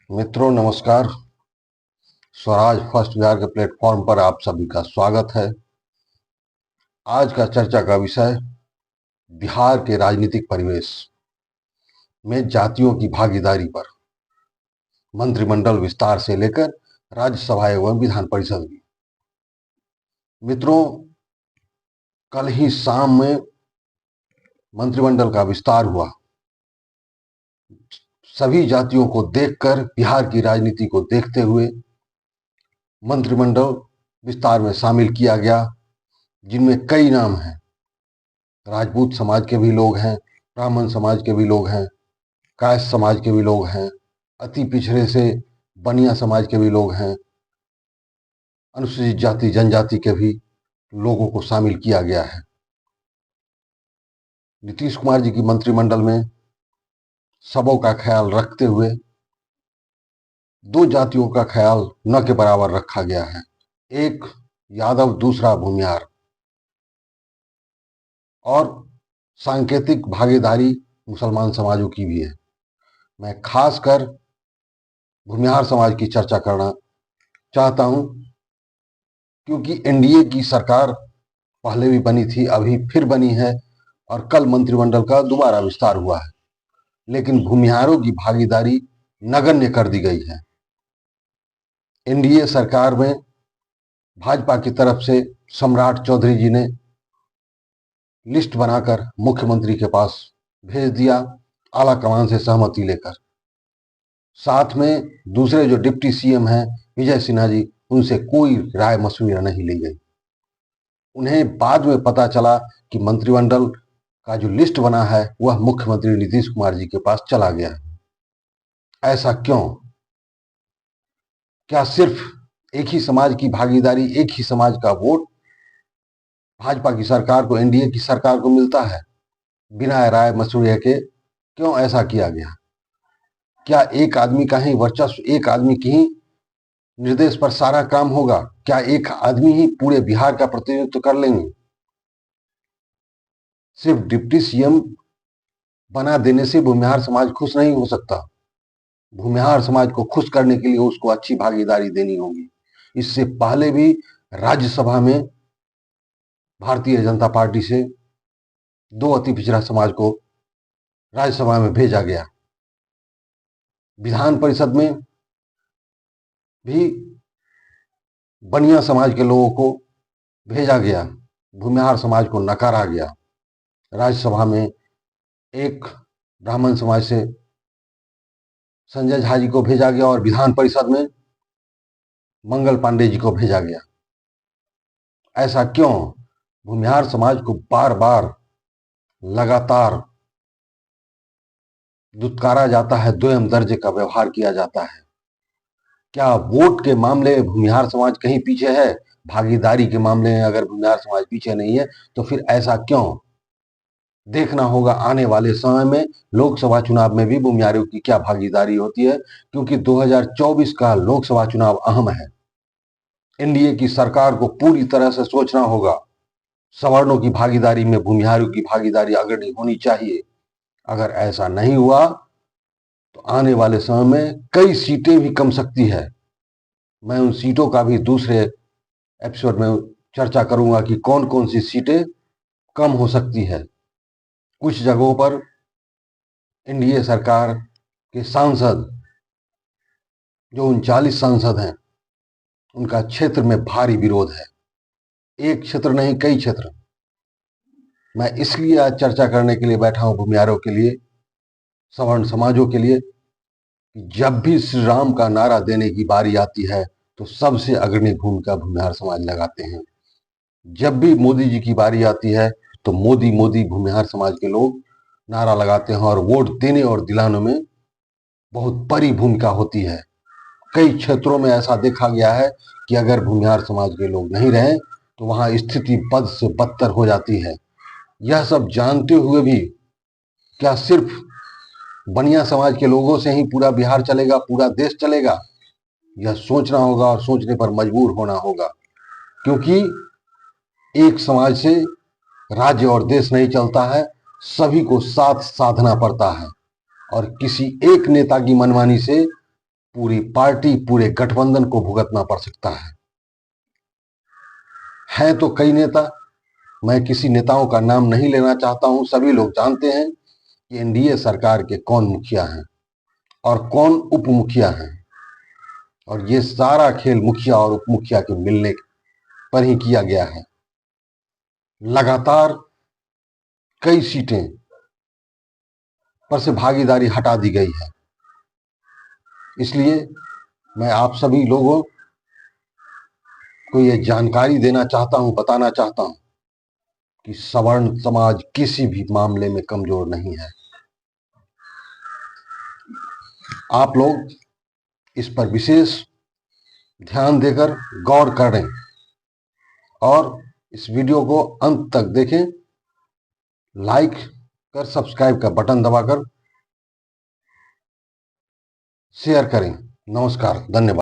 मित्रों नमस्कार। स्वराज फर्स्ट बिहार के प्लेटफॉर्म पर आप सभी का स्वागत है। आज का चर्चा का विषय बिहार के राजनीतिक परिवेश में जातियों की भागीदारी पर, मंत्रिमंडल विस्तार से लेकर राज्यसभा एवं विधान परिषद भी। मित्रों, कल ही शाम में मंत्रिमंडल का विस्तार हुआ। सभी जातियों को देखकर, बिहार की राजनीति को देखते हुए मंत्रिमंडल विस्तार में शामिल किया गया, जिनमें कई नाम हैं। राजपूत समाज के भी लोग हैं, ब्राह्मण समाज के भी लोग हैं, कायस्थ समाज के भी लोग हैं, अति पिछड़े से बनिया समाज के भी लोग हैं, अनुसूचित जाति जनजाति के भी लोगों को शामिल किया गया है। नीतीश कुमार जी की मंत्रिमंडल में सबों का ख्याल रखते हुए दो जातियों का ख्याल न के बराबर रखा गया है। एक यादव, दूसरा भूमिहार, और सांकेतिक भागीदारी मुसलमान समाजों की भी है। मैं खासकर भूमिहार समाज की चर्चा करना चाहता हूं, क्योंकि एनडीए की सरकार पहले भी बनी थी, अभी फिर बनी है और कल मंत्रिमंडल का दोबारा विस्तार हुआ है, लेकिन भूमिहारों की भागीदारी नगण्य कर दी गई है। एनडीए सरकार में भाजपा की तरफ से सम्राट चौधरी जी ने लिस्ट बनाकर मुख्यमंत्री के पास भेज दिया, आला कमान से सहमति लेकर। साथ में दूसरे जो डिप्टी सीएम हैं विजय सिन्हा जी, उनसे कोई राय मशविरा नहीं ली गई। उन्हें बाद में पता चला कि मंत्रिमंडल का जो लिस्ट बना है वह मुख्यमंत्री नीतीश कुमार जी के पास चला गया। ऐसा क्यों? क्या सिर्फ एक ही समाज की भागीदारी, एक ही समाज का वोट भाजपा की सरकार को, एनडीए की सरकार को मिलता है बिना राय मशविरे के? क्यों ऐसा किया गया? क्या एक आदमी का ही वर्चस्व, एक आदमी की ही निर्देश पर सारा काम होगा? क्या एक आदमी ही पूरे बिहार का प्रतिनिधित्व कर लेंगे? सिर्फ डिप्टी सीएम बना देने से भूमिहार समाज खुश नहीं हो सकता। भूमिहार समाज को खुश करने के लिए उसको अच्छी भागीदारी देनी होगी। इससे पहले भी राज्यसभा में भारतीय जनता पार्टी से दो अति पिछड़ा समाज को राज्यसभा में भेजा गया। विधान परिषद में भी बनिया समाज के लोगों को भेजा गया, भूमिहार समाज को नकारा गया। राज्यसभा में एक ब्राह्मण समाज से संजय झा जी को भेजा गया और विधान परिषद में मंगल पांडे जी को भेजा गया। ऐसा क्यों? भूमिहार समाज को बार बार लगातार दुत्कारा जाता है, द्वयम दर्जे का व्यवहार किया जाता है। क्या वोट के मामले में भूमिहार समाज कहीं पीछे है? भागीदारी के मामले में अगर भूमिहार समाज पीछे नहीं है तो फिर ऐसा क्यों? देखना होगा आने वाले समय में लोकसभा चुनाव में भी भूमिहारों की क्या भागीदारी होती है, क्योंकि 2024 का लोकसभा चुनाव अहम है। एनडीए की सरकार को पूरी तरह से सोचना होगा। सवर्णों की भागीदारी में भूमिहारों की भागीदारी अग्रणी होनी चाहिए। अगर ऐसा नहीं हुआ तो आने वाले समय में कई सीटें भी कम सकती है। मैं उन सीटों का भी दूसरे एपिसोड में चर्चा करूंगा कि कौन कौन सी सीटें कम हो सकती है। कुछ जगहों पर एनडीए सरकार के सांसद, जो 39 सांसद हैं, उनका क्षेत्र में भारी विरोध है। एक क्षेत्र नहीं, कई क्षेत्र। मैं इसलिए आज चर्चा करने के लिए बैठा हूं भूमिहारों के लिए, सवर्ण समाजों के लिए, कि जब भी श्री राम का नारा देने की बारी आती है तो सबसे अग्रणी भूमिका भूमिहार समाज लगाते हैं। जब भी मोदी जी की बारी आती है तो मोदी मोदी भूमिहार समाज के लोग नारा लगाते हैं और वोट देने और दिलाने में बहुत बड़ी भूमिका होती है। कई क्षेत्रों में ऐसा देखा गया है कि अगर भूमिहार समाज के लोग नहीं रहे तो वहां स्थिति बद से बदतर हो जाती है। यह सब जानते हुए भी क्या सिर्फ बनिया समाज के लोगों से ही पूरा बिहार चलेगा, पूरा देश चलेगा? यह सोचना होगा और सोचने पर मजबूर होना होगा, क्योंकि एक समाज से राज्य और देश नहीं चलता है, सभी को साथ साधना पड़ता है। और किसी एक नेता की मनमानी से पूरी पार्टी, पूरे गठबंधन को भुगतना पड़ सकता है तो कई नेता। मैं किसी नेताओं का नाम नहीं लेना चाहता हूं। सभी लोग जानते हैं कि एनडीए सरकार के कौन मुखिया हैं और कौन उप मुखिया हैं, और ये सारा खेल मुखिया और उप मुखिया के मिलने पर ही किया गया है। लगातार कई सीटें पर से भागीदारी हटा दी गई है। इसलिए मैं आप सभी लोगों को ये जानकारी देना चाहता हूं, बताना चाहता हूं कि सवर्ण समाज किसी भी मामले में कमजोर नहीं है। आप लोग इस पर विशेष ध्यान देकर गौर करें और इस वीडियो को अंत तक देखें। लाइक कर, सब्सक्राइब का बटन दबाकर शेयर करें। नमस्कार, धन्यवाद।